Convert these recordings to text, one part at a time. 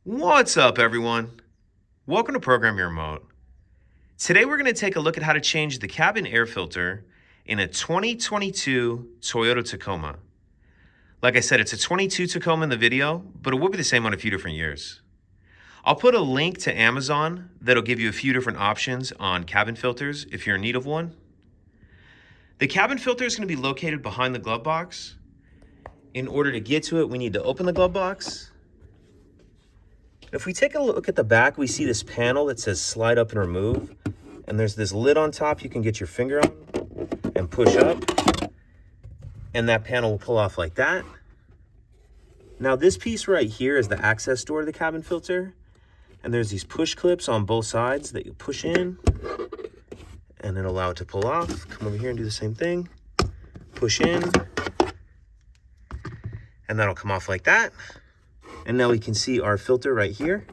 What's up, everyone? Welcome to Program Your Remote. Today we're going to take a look at how to change the cabin air filter in a 2022 Toyota Tacoma. Like I said, it's a 22 Tacoma in the video, but it will be the same on a few different years. I'll put a link to Amazon that'll give you a few different options on cabin filters if you're in need of one. The cabin filter is going to be located behind the glove box. In order to get to it, we need to open the glove box. If we take a look at the back, we see this panel that says slide up and remove. And there's this lid on top you can get your finger on and push up. And that panel will pull off like that. Now this piece right here is the access door to the cabin filter. And there's these push clips on both sides that you push in. And then allow it to pull off. Come over here and do the same thing. Push in. And that'll come off like that. And now we can see our filter right here.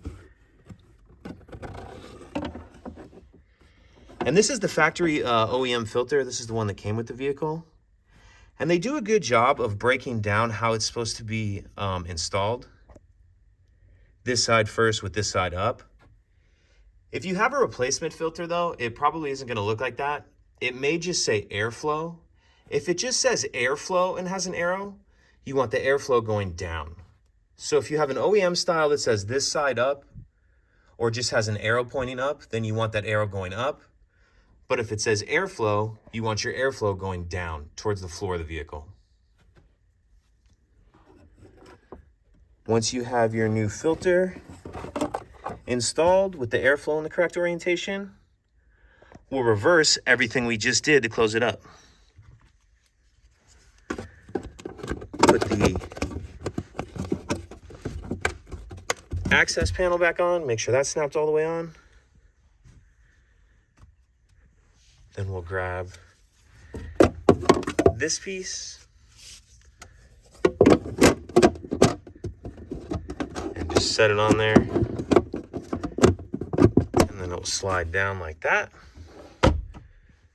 And this is the factory OEM filter. This is the one that came with the vehicle. And they do a good job of breaking down how it's supposed to be installed. This side first with this side up. If you have a replacement filter though, it probably isn't gonna look like that. It may just say airflow. If it just says airflow and has an arrow, you want the airflow going down. So if you have an OEM style that says this side up, or just has an arrow pointing up, then you want that arrow going up. But if it says airflow, you want your airflow going down towards the floor of the vehicle. Once you have your new filter installed with the airflow in the correct orientation, we'll reverse everything we just did to close it up. Put the access panel back on, make sure that's snapped all the way on. Then we'll grab this piece and just set it on there. And then it will slide down like that.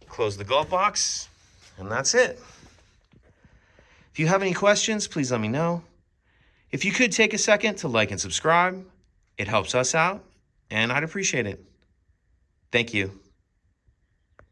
Close the glove box, and that's it. If you have any questions, please let me know. If you could take a second to like and subscribe, it helps us out, and I'd appreciate it. Thank you.